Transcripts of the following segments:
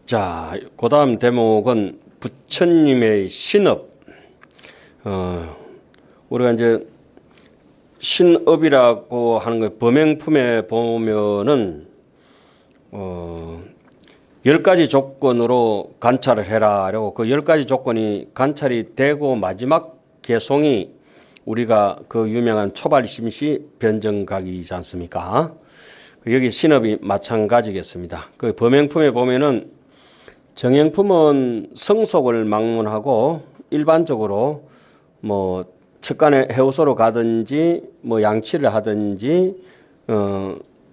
자, 그 다음 대목은 부처님의 신업. 우리가 이제 신업이라고 하는 거 범행품에 보면은 10가지 조건으로 관찰을 해라. 라고 그 10가지 조건이 관찰이 되고 마지막 개송이 우리가 그 유명한 초발심시 변정각이지 않습니까? 여기 신업이 마찬가지겠습니다. 그 범행품에 보면은 정행품은 성속을 막론하고 일반적으로 뭐 척간에 해우소로 가든지 뭐 양치를 하든지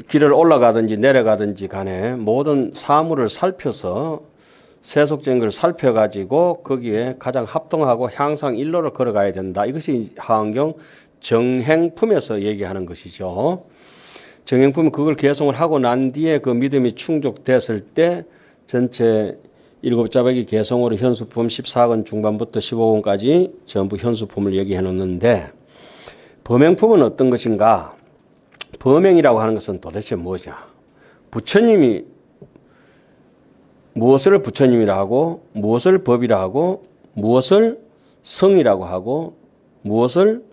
길을 올라가든지 내려가든지 간에 모든 사물을 살펴서 세속적인 걸 살펴가지고 거기에 가장 합동하고 향상 일로를 걸어가야 된다. 이것이 하안경 정행품에서 얘기하는 것이죠. 정행품은 그걸 개송을 하고 난 뒤에 그 믿음이 충족됐을 때 전체 7자백이 개송으로 현수품 14권 중반부터 15권까지 전부 현수품을 얘기해 놓는데 범행품은 어떤 것인가? 범행이라고 하는 것은 도대체 뭐냐? 부처님이 무엇을 부처님이라 하고 무엇을 법이라 하고 무엇을 성이라고 하고 무엇을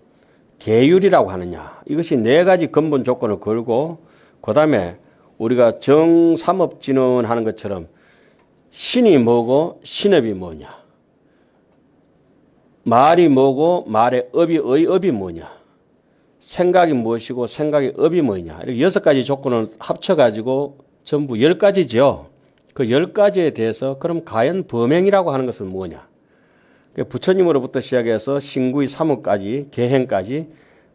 계율이라고 하느냐. 이것이 4가지 근본 조건을 걸고 그 다음에 우리가 정삼업진언 하는 것처럼 신이 뭐고 신업이 뭐냐. 말이 뭐고 말의 업이 업이 뭐냐. 생각이 무엇이고 생각의 업이 뭐냐. 이렇게 6가지 조건을 합쳐가지고 전부 10가지죠. 그 10가지에 대해서 그럼 과연 범행이라고 하는 것은 뭐냐. 부처님으로부터 시작해서 신구의 3업까지 계행까지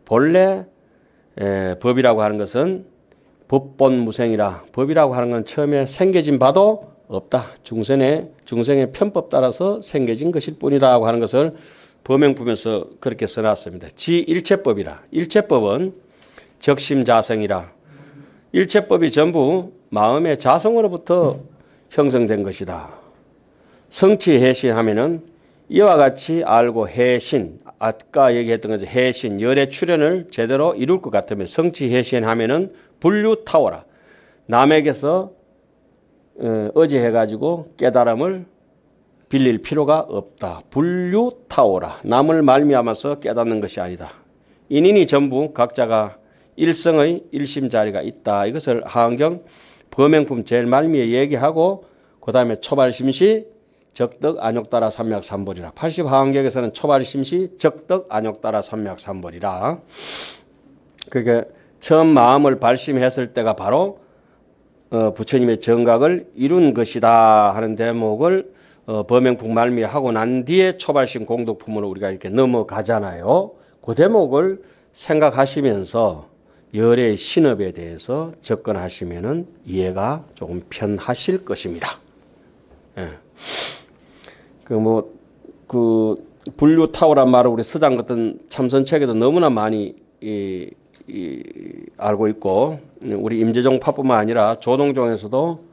본래 법이라고 하는 것은 법본무생이라 법이라고 하는 건 처음에 생겨진 바도 없다. 중생의 편법 따라서 생겨진 것일 뿐이다 하는 것을 범행품에서 그렇게 써놨습니다. 지일체법이라. 일체법은 적심자성이라. 일체법이 전부 마음의 자성으로부터 형성된 것이다. 성취해신하면은 이와 같이 알고 해신, 아까 얘기했던 것은 해신, 열의 출현을 제대로 이룰 것 같으면 성취해신하면은 분류타오라. 남에게서 의지해가지고 깨달음을 빌릴 필요가 없다. 분류타오라. 남을 말미암아서 깨닫는 것이 아니다. 인인이 전부 각자가 일성의 일심자리가 있다. 이것을 하안경 범행품 제일 말미에 얘기하고 그 다음에 초발심시 적덕 안욕따라 삼맥삼벌이라. 80하안경에서는 초발심시 적덕 안욕따라 삼맥삼벌이라. 그게 처음 마음을 발심했을 때가 바로 부처님의 정각을 이룬 것이다 하는 대목을 범행품 말미에 하고 난 뒤에 초발심 공덕품으로 우리가 이렇게 넘어가잖아요. 그 대목을 생각하시면서 열의 신업에 대해서 접근하시면은 이해가 조금 편하실 것입니다. 예. 분류타오란 말을 우리 서장 같은 참선책에도 너무나 많이 알고 있고, 우리 임재종파뿐만 아니라 조동종에서도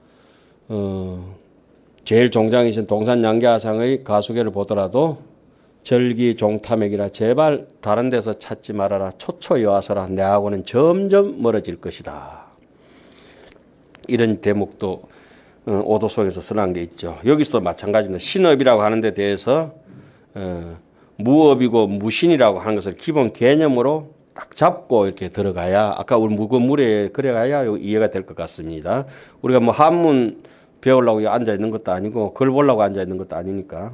제일 종장이신 동산양계하상의 가수계를 보더라도 절기종탐액이라 제발 다른 데서 찾지 말아라. 초초여하서라. 내하고는 점점 멀어질 것이다. 이런 대목도 오도 속에서 써난 게 있죠. 여기서도 마찬가지입니다. 신업이라고 하는 데 대해서 무업이고 무신이라고 하는 것을 기본 개념으로 딱 잡고 이렇게 들어가야, 아까 우리 무건물에 그래가야 이해가 될 것 같습니다. 우리가 뭐 한문 배우려고 앉아 있는 것도 아니고 글 보려고 앉아 있는 것도 아니니까.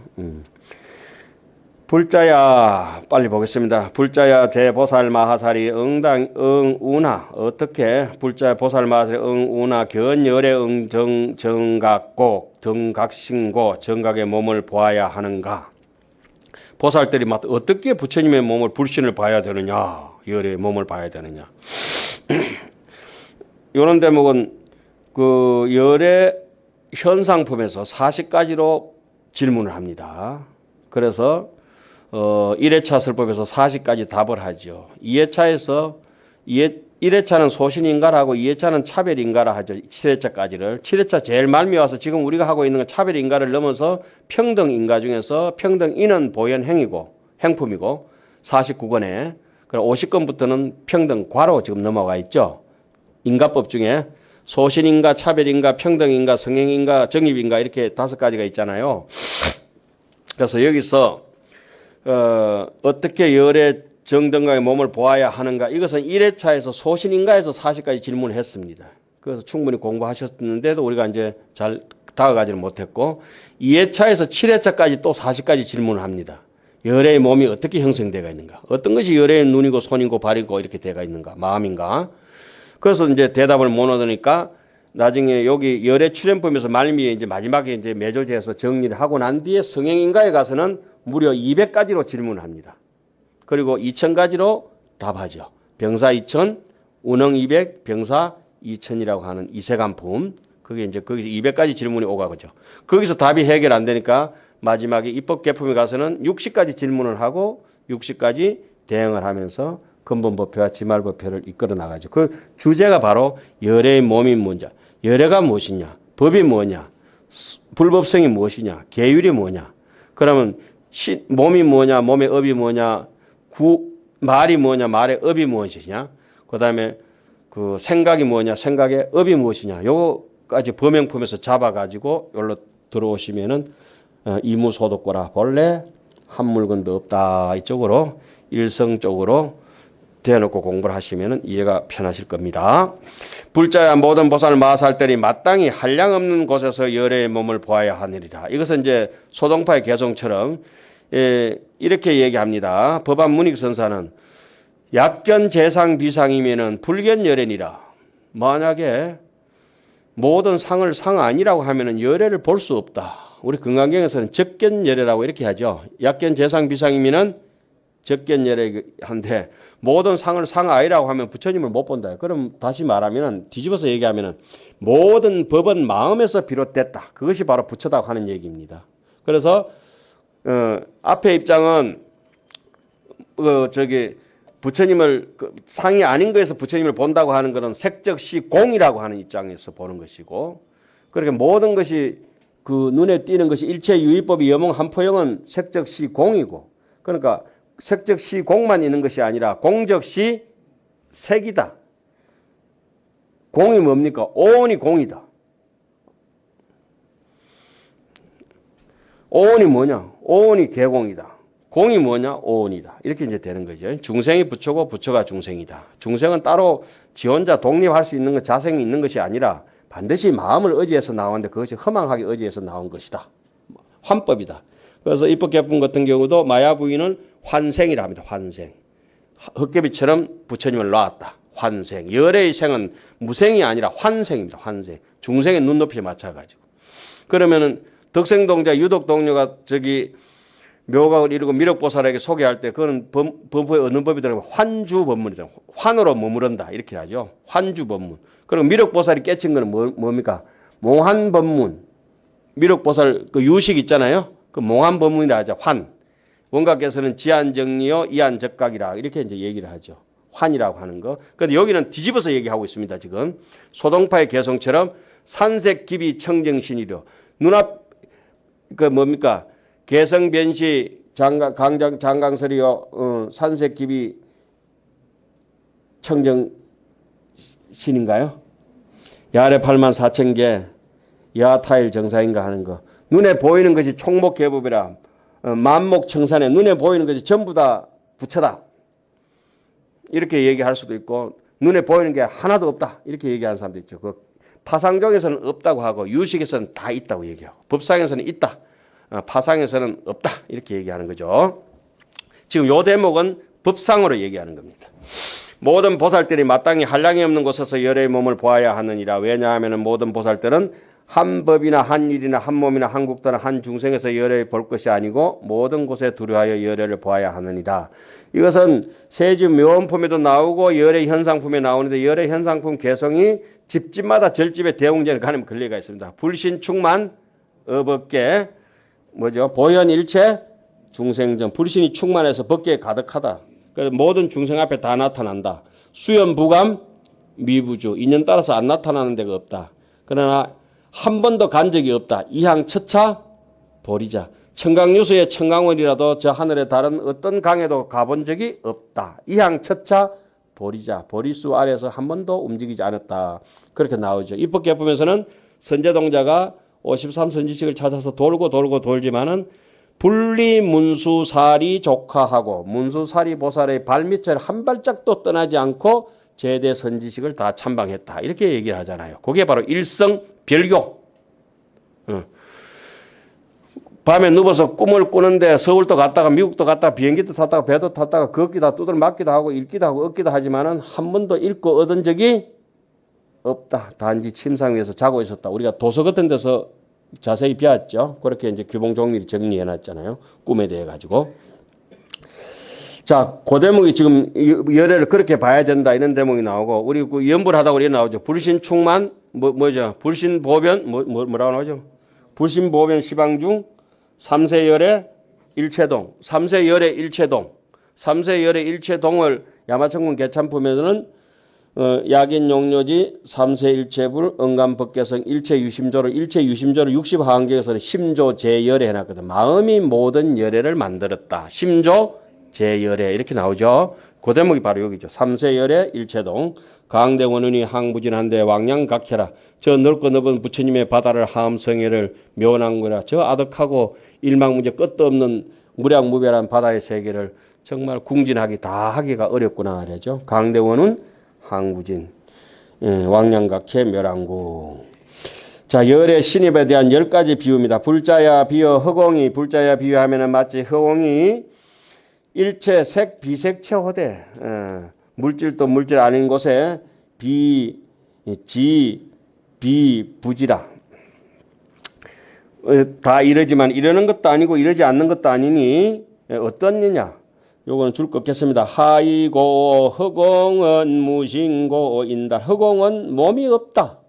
불자야, 빨리 보겠습니다. 불자야 제보살 마하살이 응우나. 어떻게 불자야 보살 마하살이 응우나 견열의 정각고 정각신고 정각의 몸을 보아야 하는가. 보살들이 어떻게 부처님의 몸을 불신을 봐야 되느냐. 열의 몸을 봐야 되느냐. 이런 대목은 그 열의 현상품에서 40가지로 질문을 합니다. 그래서 1회차 설법에서 40가지 답을 하죠. 2회차에서 1회차는 소신인가라고 2회차는 차별인가라 하죠. 7회차까지를. 7회차 제일 말미에 와서 지금 우리가 하고 있는 건 차별인가를 넘어서 평등인가 중에서 평등인은 보현행이고 행품이고 49권에 그럼 50권부터는 평등과로 지금 넘어가 있죠. 인가법 중에 소신인가, 차별인가, 평등인가, 성행인가, 정입인가 이렇게 5가지가 있잖아요. 그래서 여기서 어떻게 열의 정등강의 몸을 보아야 하는가, 이것은 1회차에서 소신인가에서 40가지 질문을 했습니다. 그래서 충분히 공부하셨는데도 우리가 이제 잘 다가가지는 못했고, 2회차에서 7회차까지 또 40가지 질문을 합니다. 열의 몸이 어떻게 형성되어 있는가, 어떤 것이 열의 눈이고 손이고 발이고 이렇게 되어 있는가, 마음인가. 그래서 이제 대답을 못 얻으니까 나중에 여기 열의 출현법에서 말미에 이제 마지막에 이제 매조제에서 정리를 하고 난 뒤에 성행인가에 가서는 무려 200가지로 질문을 합니다. 그리고 2000가지로 답하죠. 병사 2000, 운흥 200, 병사 2000이라고 하는 이세간품. 그게 이제 거기서 200가지 질문이 오가죠. 거기서 답이 해결 안 되니까 마지막에 입법 개품에 가서는 60가지 질문을 하고 60가지 대응을 하면서 근본법표와 지말법표를 이끌어 나가죠. 그 주제가 바로 열의 몸인 문제. 열애가 무엇이냐? 법이 뭐냐? 불법성이 무엇이냐? 계율이 뭐냐? 그러면 몸이 뭐냐? 몸의 업이 뭐냐? 말이 뭐냐? 말의 업이 무엇이냐? 그 다음에 그 생각이 뭐냐? 생각의 업이 무엇이냐? 요거까지 범행품에서 잡아가지고 여기로 들어오시면은 이무소득고라 본래 한 물건도 없다. 이쪽으로 일성적으로 대놓고 공부를 하시면 이해가 편하실 겁니다. 불자야 모든 보살 마살들이 마땅히 한량 없는 곳에서 열의 몸을 보아야 하느니라. 이것은 이제 소동파의 개성처럼 이렇게 얘기합니다. 법안 문익선사는 약견 재상 비상이면은 불견 열애니라. 만약에 모든 상을 상 아니라고 하면은 열애를 볼 수 없다. 우리 건강경에서는 적견 열애라고 이렇게 하죠. 약견 재상 비상이면은 적견 열애한데 모든 상을 상 아니라고 하면 부처님을 못 본다. 그럼 다시 말하면 뒤집어서 얘기하면 모든 법은 마음에서 비롯됐다. 그것이 바로 부처다고 하는 얘기입니다. 그래서 앞에 입장은 부처님을 상이 아닌 거에서 부처님을 본다고 하는 것은 색적시 공이라고 하는 입장에서 보는 것이고, 그렇게 모든 것이 그 눈에 띄는 것이 일체 유의법이 여몽 한포영은 색적시 공이고, 그러니까 색적시 공만 있는 것이 아니라 공적시 색이다. 공이 뭡니까? 오온이 공이다. 오온이 뭐냐? 오온이 개공이다. 공이 뭐냐? 오온이다. 이렇게 이제 되는 거죠. 중생이 부처고 부처가 중생이다. 중생은 따로 지 혼자 독립할 수 있는 것, 자생이 있는 것이 아니라 반드시 마음을 의지해서 나왔는데 그것이 허망하게 의지해서 나온 것이다. 환법이다. 그래서 입법개품 같은 경우도 마야 부인은 환생이라 합니다. 환생. 헛개비처럼 부처님을 놨다. 환생. 열애의 생은 무생이 아니라 환생입니다. 환생. 중생의 눈높이에 맞춰가지고. 그러면은 덕생동자 유독동료가 묘각을 이루고 미륵보살에게 소개할 때 그거는 범포의 어느 법이 들어가면 환주법문이다. 환으로 머무른다. 이렇게 하죠. 환주법문. 그리고 미륵보살이 깨친 거는 뭡니까? 몽환법문. 미륵보살 그 유식 있잖아요. 그 몽환법문이라 하죠. 환. 원각에서는 지안정리요, 이안적각이라 이렇게 이제 얘기를 하죠. 환이라고 하는 거. 그런데 여기는 뒤집어서 얘기하고 있습니다. 지금 소동파의 개성처럼 산색기비 청정신이려. 눈앞 그 뭡니까? 개성변시 장강설이요, 산색기비 청정신인가요? 야래 8만 4천 개 야타일 정사인가 하는 거. 눈에 보이는 것이 총목개법이라. 만목청산에 눈에 보이는 것이 전부 다 부처다. 이렇게 얘기할 수도 있고, 눈에 보이는 게 하나도 없다. 이렇게 얘기하는 사람도 있죠. 그 파상종에서는 없다고 하고 유식에서는 다 있다고 얘기하고 법상에서는 있다. 파상에서는 없다. 이렇게 얘기하는 거죠. 지금 요 대목은 법상으로 얘기하는 겁니다. 모든 보살들이 마땅히 한량이 없는 곳에서 열의 몸을 보아야 하느니라. 왜냐하면 모든 보살들은 한 법이나 한 일이나 한 몸이나 한 국도나 한 중생에서 열애를 볼 것이 아니고 모든 곳에 두려하여 열애를 보아야 하느니라. 이것은 세주 묘원품에도 나오고 열애 현상품에 나오는데 열애 현상품 개성이 집집마다 절집의 대웅전에 가는 근리가 있습니다. 불신충만 업업계 뭐죠? 보현일체 중생전. 불신이 충만해서 법계에 가득하다. 그래서 모든 중생 앞에 다 나타난다. 수연부감 미부주. 인연 따라서 안 나타나는 데가 없다. 그러나 한 번도 간 적이 없다. 이항 첫차 보리자. 청강유수의 청강원이라도 저 하늘의 다른 어떤 강에도 가본 적이 없다. 이항 첫차 보리자, 보리수 아래서 한 번도 움직이지 않았다. 그렇게 나오죠. 입법개품에서는 선제동자가 53선지식을 찾아서 돌고 돌지만은 분리 문수사리 족하하고 문수사리 보살의 발밑을 한 발짝도 떠나지 않고 제대 선지식을 다 참방했다. 이렇게 얘기를 하잖아요. 그게 바로 일성별교. 밤에 누워서 꿈을 꾸는데 서울도 갔다가 미국도 갔다가 비행기도 탔다가 배도 탔다가 걷기도 두들 맞기도 하고 읽기도 하고 얻기도 하지만은 한 번도 읽고 얻은 적이 없다. 단지 침상 위에서 자고 있었다. 우리가 도서 같은 데서 자세히 배웠죠. 그렇게 이제 규봉종밀이 정리해 놨잖아요. 꿈에 대해 가지고. 자, 그 대목이 지금 열애를 그렇게 봐야 된다 이런 대목이 나오고 우리 그 연불 하다 우리 나오죠. 불신충만 뭐죠? 불신보변 뭐라고 나오죠? 불신보변 시방중 삼세열의 일체동, 삼세열의 일체동, 삼세열의 일체동을 야마천군 개참품에서는 약인용료지 삼세일체불 응감법계성 일체유심조를 60하한경에서는 심조제열애 해놨거든. 마음이 모든 열애를 만들었다. 심조제열애 이렇게 나오죠. 그 대목이 바로 여기죠. 삼세열애 일체동 강대원운이 항부진한데 왕양각해라. 저 넓고 넓은 부처님의 바다를 하암성애를 묘한 거라. 저 아득하고 일망문제 끝도 없는 무량무별한 바다의 세계를 정말 궁진하기 다 하기가 어렵구나 말이죠. 강대원운 항부진, 왕양각해 멸항구. 자, 열의 신입에 대한 10가지 비유입니다. 불자야 비유 허공이 불자야 비유하면은 마치 허공이 일체 색 비색체 호대 물질도 물질 아닌 곳에 비부지라. 다 이러지만 이러는 것도 아니고 이러지 않는 것도 아니니 어떤 이냐? 요거는 줄 거 없겠습니다. 하이고 허공은 무신고 인달. 허공은 몸이 없다.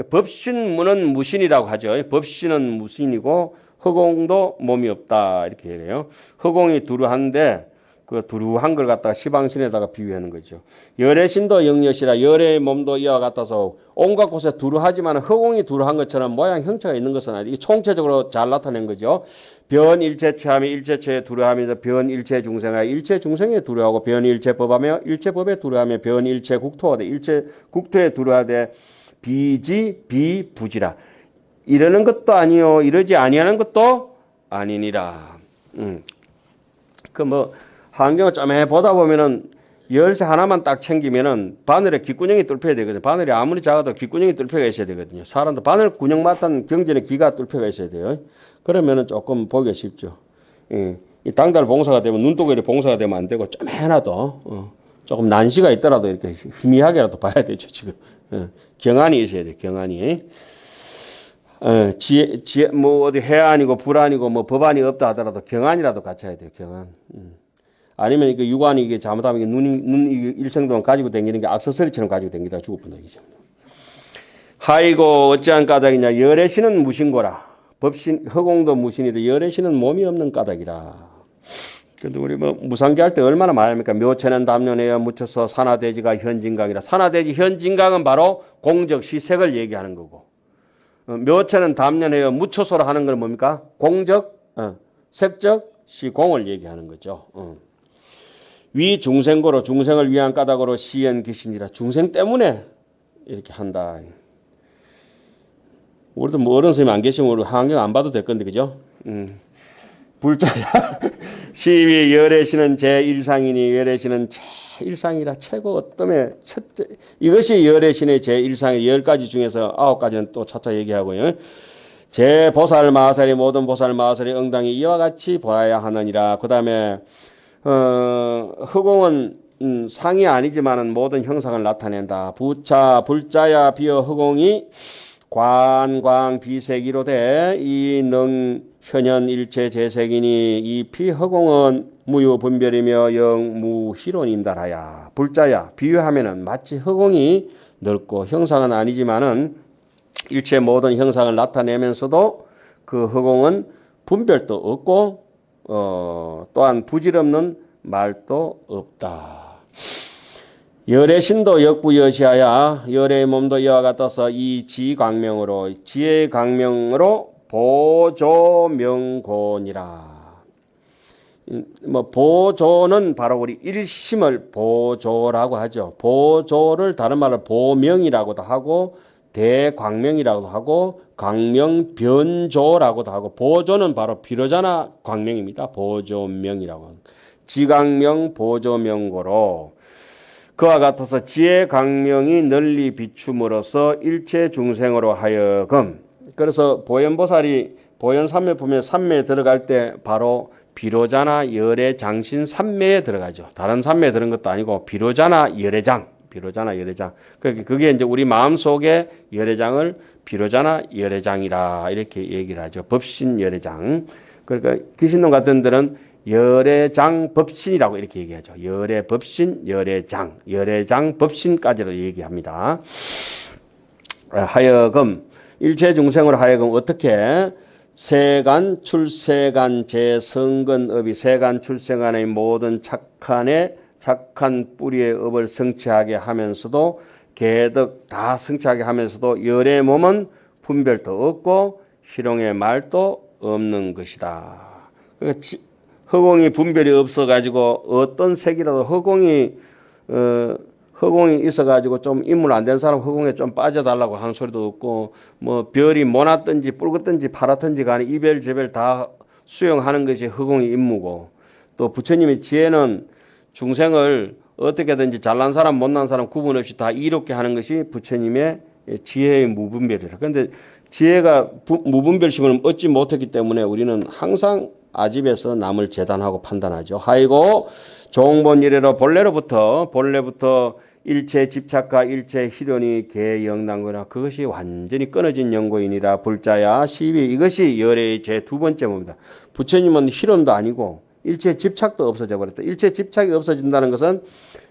법신무는 무신이라고 하죠. 법신은 무신이고 허공도 몸이 없다. 이렇게 얘기해요. 허공이 두루한데 그 두루한 걸 갖다가 시방신에다가 비유하는 거죠. 열애신도 영여시라. 열애의 몸도 이와 같아서 온갖 곳에 두루하지만 허공이 두루한 것처럼 모양 형체가 있는 것은 아니고 이게 총체적으로 잘 나타낸 거죠. 변일체체하며 일체체에 두루하면서 변일체중생하여 일체중생에 두루하고 변일체법하며 일체법에 두루하며 변일체국토하되 일체국토에 두루하되 비부지라. 이러는 것도 아니요 이러지 아니하는 것도 아니니라. 환경을 좀 해보다 보면은 열쇠 하나만 딱 챙기면은 바늘에 귓구녕이 뚫혀야 되거든요. 바늘이 아무리 작아도 귓구녕이 뚫혀가 있어야 되거든요. 사람도 바늘 구녕 맡은 경전에 귀가 뚫혀가 있어야 돼요. 그러면은 조금 보기가 쉽죠. 이 당달 봉사가 되면 눈독이 봉사가 되면 안 되고 좀 해놔도 조금 난시가 있더라도 이렇게 희미하게라도 봐야 되죠. 지금 경안이 있어야 돼. 경안이. 지혜 뭐 어디 해안이고 불안이고 뭐 법안이 없다 하더라도 경안이라도 갖춰야 돼요. 경안. 아니면 이게 유관이 이게 잘못하면 이게 눈 일생 동안 가지고 다니는 게 악서서리처럼 가지고 다니다 죽을 뻔하죠. 하이고 어찌한 까닭이냐. 열애신은 무신고라. 법신 허공도 무신이다. 열애신은 몸이 없는 까닭이라. 근데 우리 뭐 무상기 할 때 얼마나 많이 합니까? 묘체는 담론에여 묻혀서 산화대지가 현진강이라. 산화대지 현진강은 바로 공적 시색을 얘기하는 거고. 묘체는 담론에여 묻혀서라 하는 건 뭡니까? 공적, 색적, 시공을 얘기하는 거죠. 위 중생고로 중생을 위한 까닭으로 시연 기신이라. 중생 때문에 이렇게 한다. 우리도 뭐 어른 선생님 안 계시면 우리 환경 안 봐도 될 건데 그죠? 불자야 시위 열애시는 제1상이니 열애시는 제1상이라. 최고 어떠면 첫째 이것이 열애신의 제1상의 10가지 중에서 9가지는 또 차차 얘기하고요. 제보살 마살이 모든 보살 마살이 응당이 이와 같이 보아야 하느니라. 그 다음에 허공은 상이 아니지만은 모든 형상을 나타낸다. 불자야 비어 허공이 관광 비색이로되 이능 현현 일체 재색이니 이 피허공은 무유 분별이며 영무희론인달하야. 불자야 비유하면은 마치 허공이 넓고 형상은 아니지만은 일체 모든 형상을 나타내면서도 그 허공은 분별도 없고 또한 부질없는 말도 없다. 열애신도 역부여시하야. 열애의 몸도 이와 같아서 이 지광명으로 지혜의 광명으로 보조명곤이라. 뭐 보조는 바로 우리 일심을 보조라고 하죠. 보조를 다른 말로 보명이라고도 하고 대광명이라고도 하고 광명변조라고도 하고 보조는 바로 비로자나 광명입니다. 보조명이라고. 지광명 보조명고로 그와 같아서 지혜 광명이 널리 비춤으로써 일체 중생으로 하여금 그래서 보현보살이 보현삼매 보면 삼매에 들어갈 때 바로 비로자나 열애장신 삼매에 들어가죠. 다른 삼매에 들은 것도 아니고 비로자나 열애장, 비로자나 열애장. 그게 이제 우리 마음 속에 열애장을 비로자나 열애장이라 이렇게 얘기를 하죠. 법신 열애장. 그러니까 귀신론 같은 데는 열애장 법신이라고 이렇게 얘기하죠. 열애 법신, 열애장, 열애장 법신까지도 얘기합니다. 하여금 일체 중생으로 하여금 어떻게 세간 출세간 제성근업이 세간 출세간의 모든 착한 뿌리의 업을 성취하게 하면서도 개덕 다 성취하게 하면서도 열의 몸은 분별도 없고 희롱의 말도 없는 것이다. 그러니까 허공이 분별이 없어가지고 어떤 색이라도 허공이 있어가지고 좀 인물 안 된 사람 허공에 좀 빠져달라고 하는 소리도 없고 뭐 별이 모났든지 붉었든지 파랗든지 간에 이별 저별 다 수용하는 것이 허공의 임무고 또 부처님의 지혜는 중생을 어떻게든지 잘난 사람 못난 사람 구분 없이 다 이롭게 하는 것이 부처님의 지혜의 무분별이라. 그런데 지혜가 무분별심을 얻지 못했기 때문에 우리는 항상 아집에서 남을 재단하고 판단하죠. 하이고 종본 이래로 본래부터 일체 집착과 일체 희련이 개영난거나 그것이 완전히 끊어진 연고이니라. 불자야 시비 이것이 열애의 제 두 번째 뭡니다. 부처님은 희련도 아니고 일체 집착도 없어져 버렸다. 일체 집착이 없어진다는 것은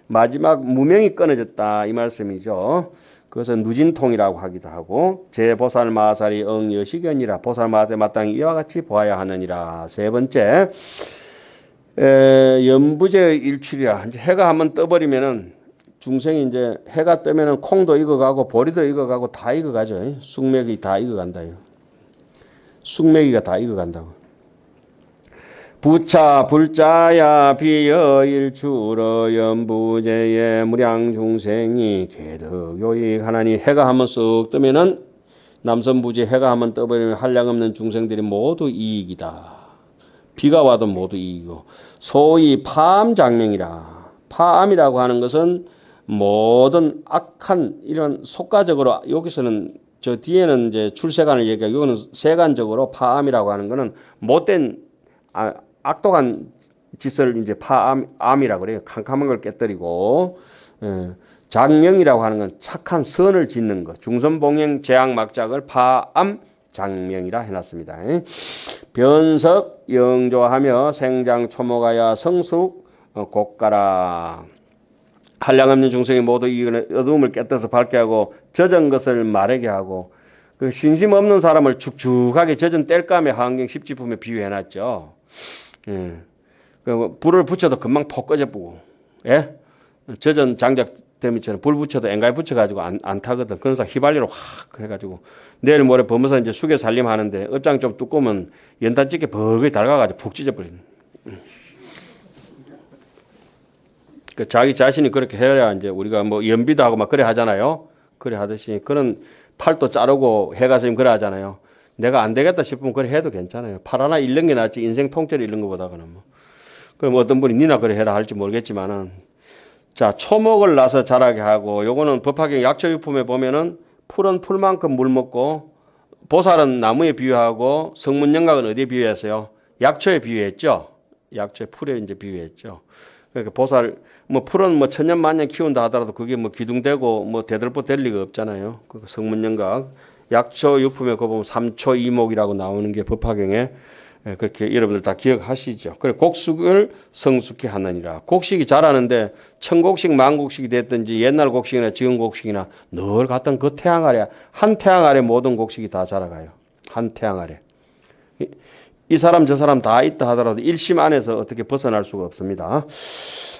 마지막 무명이 끊어졌다 이 말씀이죠. 그것은 누진통이라고 하기도 하고 제보살 마살이 응여시견이라 보살 마살에 마땅히 이와 같이 보아야 하느니라. 세 번째 연부제의 일출이라. 해가 한번 떠버리면은 중생이 이제 해가 뜨면은 콩도 익어가고 보리도 익어가고 다 익어가죠. 쑥맥이 다 익어간다. 쑥맥이가 다 익어간다고. 부차 불자야 비여일출어 연부제의 무량중생이 개덕요익 하나니. 해가 한번 쑥 뜨면은 남선부제 해가 한번 떠버리면 한량없는 중생들이 모두 이익이다. 비가 와도 모두 이익이고 소위 파암장명이라. 파암이라고 하는 것은 모든 악한 이런 속가적으로 여기서는 저 뒤에는 이제 출세간을 얘기하고 이거는 세간적으로 파암이라고 하는 것은 못된 악독한 짓을 이제 파암이라고 그래요. 캄캄한 걸 깨뜨리고 장명이라고 하는 건 착한 선을 짓는 것. 중선봉행 재앙막작을 파암 장명이라 해놨습니다. 변석 영조하며 생장 초목하여 성숙 곡가라. 한량없는 중생이 모두 이 어두움을 깨뜨려서 밝게 하고 젖은 것을 마르게 하고 그 신심 없는 사람을 축축하게 젖은 땔감의 환경 십지품에 비유해놨죠. 그 불을 붙여도 금방 폭 꺼져보고, 예? 젖은 장작 대미처럼 불 붙여도 앵가에 붙여가지고 안 타거든. 그래서 휘발유로 확 해가지고 내일 모레 범어서 이제 수개 살림하는데 업장 좀 두꺼우면 연탄 찍게 버거이 달가가지고 푹 찢어버리는. 그 자기 자신이 그렇게 해야 이제 우리가 뭐 연비도 하고 막 그래 하잖아요. 그래 하듯이 그런 팔도 자르고 해가 스님 그래 하잖아요. 내가 안 되겠다 싶으면 그래 해도 괜찮아요. 팔 하나 잃는 게 낫지 인생 통째로 잃는 것보다는 뭐. 그럼 어떤 분이 니나 그래 해라 할지 모르겠지만은 자 초목을 나서 자라게 하고 요거는 법화경 약초유품에 보면은 풀은 풀만큼 물 먹고 보살은 나무에 비유하고 성문영각은 어디에 비유했어요? 약초에 비유했죠. 약초에 풀에 이제 비유했죠. 그러니까 보살 뭐 풀은 뭐 천년 만년 키운다 하더라도 그게 뭐 기둥되고 뭐 대들보 될 리가 없잖아요. 그 성문영각 약초 유품에 그 보면 삼초이목이라고 나오는 게 법화경에 그렇게 여러분들 다 기억하시죠. 그래 곡식을 성숙히 하느니라. 곡식이 자라는데 천곡식 만곡식이 됐든지 옛날 곡식이나 지금 곡식이나 늘 같은 그 태양 아래 한 태양 아래 모든 곡식이 다 자라가요. 한 태양 아래. 이 사람 저 사람 다 있다 하더라도 일심 안에서 어떻게 벗어날 수가 없습니다.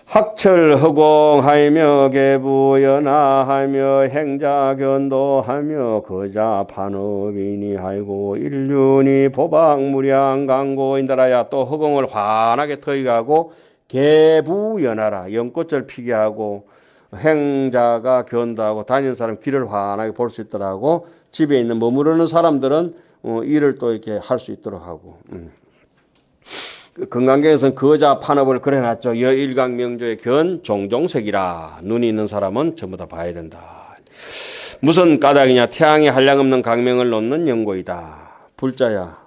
학철허공하며 계부연하하며 행자견도하며 거자판업이니 하이고 일륜이 보박무량강고인다라야. 또 허공을 환하게 터이하고 계부연하라 연꽃을 피게 하고 행자가 견도하고 다니는 사람 길을 환하게 볼 수 있더라고. 집에 있는 머무르는 사람들은 일을 또 이렇게 할 수 있도록 하고. 건강경에서는 거자 판업을 그려놨죠. 여일강명조의 견 종종색이라. 눈이 있는 사람은 전부 다 봐야 된다. 무슨 까닭이냐. 태양이 한량없는 강명을 놓는 연고이다. 불자야.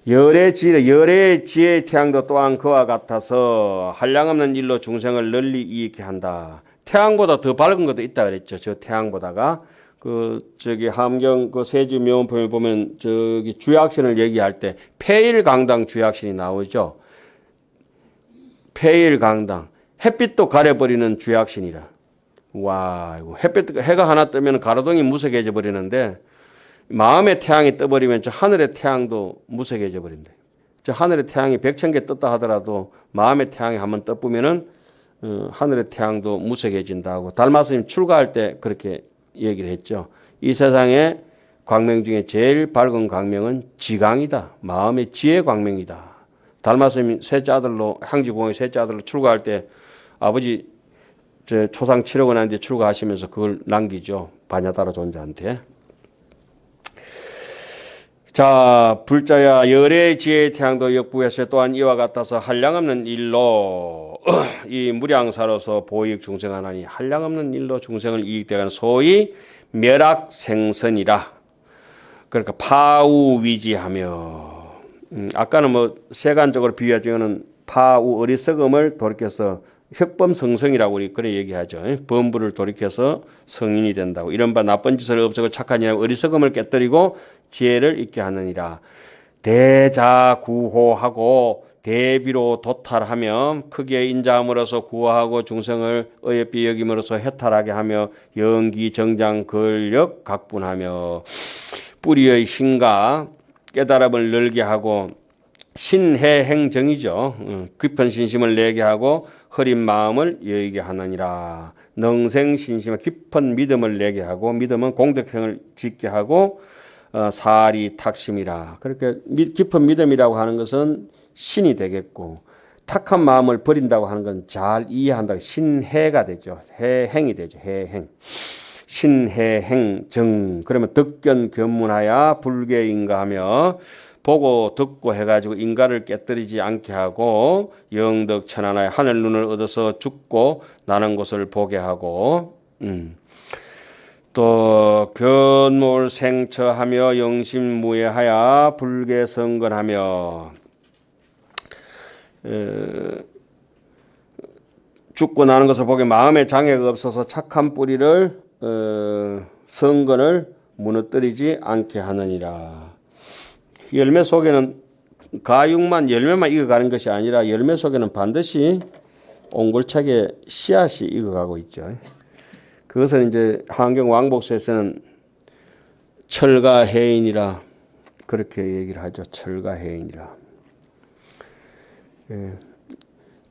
열의 지혜의 태양도 또한 그와 같아서 한량없는 일로 중생을 널리 이익케 한다. 태양보다 더 밝은 것도 있다 그랬죠. 저 태양보다가. 함경 세주 명언품에 보면 주약신을 얘기할 때 폐일강당 주약신이 나오죠. 폐일강당. 햇빛도 가려버리는 주약신이라. 와, 해가 하나 뜨면 가로등이 무색해져 버리는데 마음의 태양이 떠버리면 저 하늘의 태양도 무색해져 버린대. 저 하늘의 태양이 100,000개 떴다 하더라도 마음의 태양이 한번 떠보면은 하늘의 태양도 무색해진다고. 달마스님 출가할 때 그렇게 얘기를 했죠. 이 세상에 광명 중에 제일 밝은 광명은 지광이다. 마음의 지혜 광명이다. 달마스님 셋째 아들로 향지공의 셋째 아들로 출가할 때 아버지 초상 7억 원한테 출가하시면서 그걸 남기죠. 바냐다라 존자한테. 자, 불자야 열의 지혜의 태양도 역부에서 또한 이와 같아서 한량없는 일로 이 무량사로서 보익 중생하나니 한량없는 일로 중생을 이익되는 소위 멸악생선이라. 그러니까 파우위지하며 아까는 세간적으로 비유하자면 파우 어리석음을 돌이켜서 혁범성성이라고 우리 그래 얘기하죠. 범부를 돌이켜서 성인이 된다고. 이런 바 나쁜 짓을 없애고 착한 일 어리석음을 깨뜨리고 지혜를 있게 하느니라. 대자구호하고 대비로 도탈하며 크게 인자함으로써 구호하고 중생을 어여삐 여김으로써 해탈하게 하며 영기정장 근력 각분하며 뿌리의 힘과 깨달음을 늘게 하고 신해행정이죠. 깊은 신심을 내게 하고 흐린 마음을 여의게 하느니라. 능생신심의 깊은 믿음을 내게 하고 믿음은 공덕행을 짓게 하고 사리 탁심이라. 그렇게 깊은 믿음이라고 하는 것은 신이 되겠고 탁한 마음을 버린다고 하는 건 잘 이해한다고 신해가 되죠. 해행이 되죠. 해행. 신해행정. 그러면 덕견 견문하야 불계인가하며 보고 듣고 해가지고 인가를 깨뜨리지 않게 하고 영덕천안하여 하늘 눈을 얻어서 죽고 나는 것을 보게 하고 또 견몰생처하며 영심무예하여 불계성건하며 죽고 나는 것을 보게 마음에 장애가 없어서 착한 뿌리를 성건을 무너뜨리지 않게 하느니라. 열매 속에는 가육만 열매만 익어가는 것이 아니라 열매 속에는 반드시 옹골차게 씨앗이 익어가고 있죠. 그것은 이제 한경 왕복서에서는 철가해인이라 그렇게 얘기를 하죠. 철가해인이라.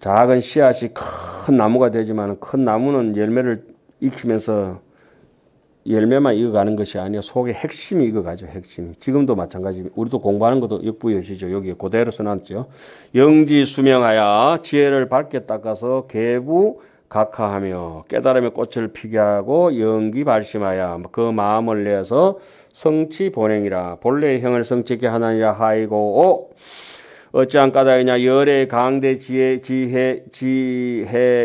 작은 씨앗이 큰 나무가 되지만 큰 나무는 열매를 익히면서 열매만 익어가는 것이 아니라 속에 핵심이 익어가죠. 핵심이. 지금도 마찬가지. 우리도 공부하는 것도 역부여시죠. 여기에 그대로 써놨죠. 영지수명하여 지혜를 밝게 닦아서 계부 각하하며 깨달음의 꽃을 피게 하고 영기 발심하여 그 마음을 내서 성취 본행이라. 본래의 형을 성취케 하나니라 하이고 어찌한 까닭이냐. 열의 강대 지혜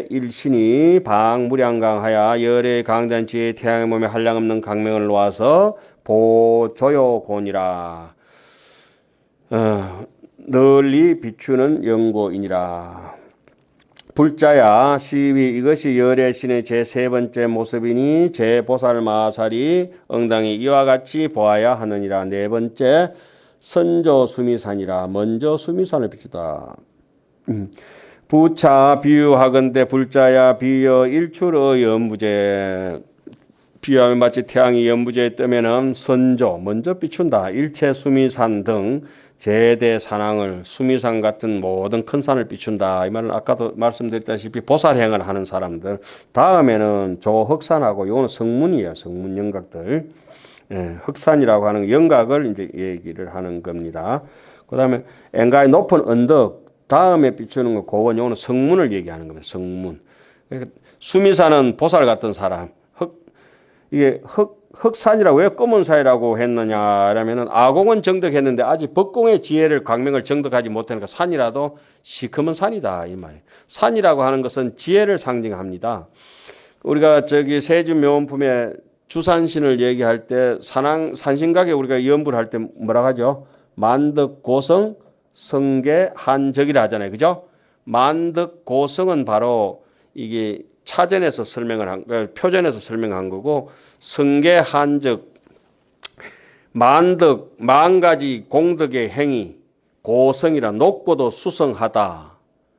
일신이 방무량강하여 열의 강대한 지혜의 태양의 몸에 한량없는 강명을 놓아서 보조요곤이라. 널리 비추는 연고이니라. 불자야 시위 이것이 열의 신의 제3번째 모습이니 제보살마살이 응당히 이와 같이 보아야 하느니라. 네 번째 선조 수미산이라. 먼저 수미산을 비추다. 부차 비유하건대 불자야 비유 일출의 연부제. 비유하면 마치 태양이 연부제에 뜨면은 선조 먼저 비춘다. 일체 수미산 등 제대 산왕을 수미산 같은 모든 큰 산을 비춘다. 이 말은 아까도 말씀드렸다시피 보살행을 하는 사람들. 다음에는 조흑산하고 요거는 성문이에요. 성문 영각들. 예, 흑산이라고 하는 영각을 이제 얘기를 하는 겁니다. 그다음에 엥가의 높은 언덕 다음에 비추는 거 고원 요거는 성문을 얘기하는 겁니다. 성문. 그러니까 수미산은 보살 같은 사람. 이게 흑산이라고 왜 검은 사이라고 했느냐라면은 아공은 정덕했는데 아직 법공의 지혜를 광명을 정덕하지 못하니까 산이라도 시커먼 산이다 이 말이에요. 산이라고 하는 것은 지혜를 상징합니다. 우리가 저기 세진묘원품에 주산신을 얘기할 때 산신각에 우리가 연불 할 때 뭐라 하죠? 만덕 고성 성계 한적이라 하잖아요. 그죠? 만덕 고성은 바로 이게 차전에서 설명을 한, 표전에서 설명한 거고, 성계 한적, 만덕, 만가지 공덕의 행위, 고성이라 높고도 수성하다.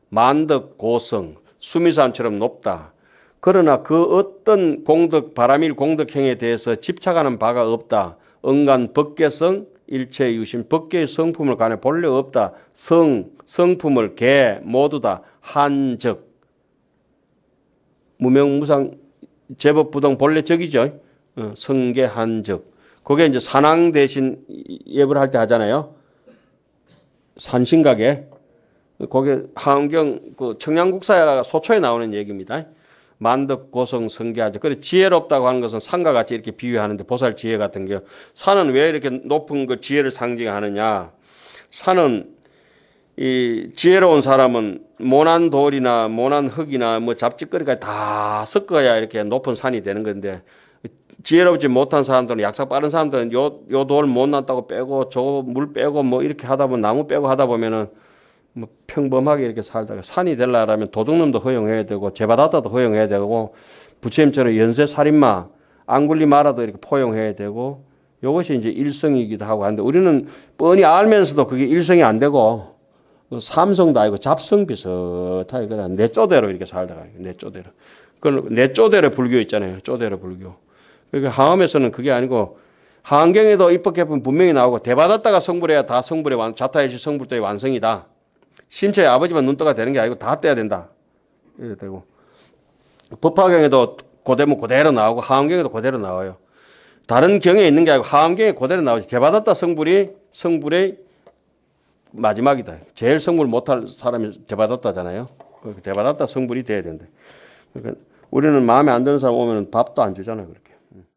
만덕 고성, 수미산처럼 높다. 그러나 그 어떤 공덕, 바람일 공덕행에 대해서 집착하는 바가 없다. 언간 법계성, 일체 유심, 법계의 성품을 간에 본래 없다. 성품을 개, 모두 다 한적. 무명무상 제법부동 본래 적이죠. 성계 한적. 그게 이제 산왕 대신 예불 할 때 하잖아요. 산신각에. 그게 하은경 그 청량국사 소초에 나오는 얘기입니다. 만덕 고성 성계하죠. 그래 지혜롭다고 하는 것은 산과 같이 이렇게 비유하는데 보살 지혜 같은 게 산은 왜 이렇게 높은 그 지혜를 상징하느냐? 산은 이 지혜로운 사람은 모난 돌이나 모난 흙이나 뭐 잡지거리까지 다 섞어야 이렇게 높은 산이 되는 건데 지혜롭지 못한 사람들은 약삭 빠른 사람들은 요 돌 못났다고 빼고 저 물 빼고 뭐 이렇게 하다 보면 나무 빼고 하다 보면은 뭐 평범하게 이렇게 살다가 산이 되려면 도둑놈도 허용해야 되고 제바다다도 허용해야 되고 부처님처럼 연쇄 살인마 앙굴리마라도 이렇게 포용해야 되고 이것이 이제 일성이기도 하고 하는데 우리는 뻔히 알면서도 그게 일성이 안 되고 삼성도 아니고 잡성 비슷하게 그냥 내 쪼대로 이렇게 살다가 내 쪼대로. 그건 내 쪼대로 불교 있잖아요. 쪼대로 불교. 그러니까 하엄에서는 그게 아니고 하안경에도 입법개품 분명히 나오고 대받았다가 성불해야 다 성불의 자타의식 성불도의 완성이다. 신체의 아버지만 눈떠가 되는 게 아니고 다 떼야 된다. 이래 되고 법화경에도 고대문 그대로 나오고 하엄경에도 그대로 나와요. 다른 경에 있는 게 아니고 하엄경에 그대로 나오지. 대받았다 성불의 마지막이다. 제일 성불 못할 사람이 대받았다잖아요. 대받았다 성불이 돼야 된다. 그러니까 우리는 마음에 안 드는 사람 오면 밥도 안 주잖아요. 그렇게.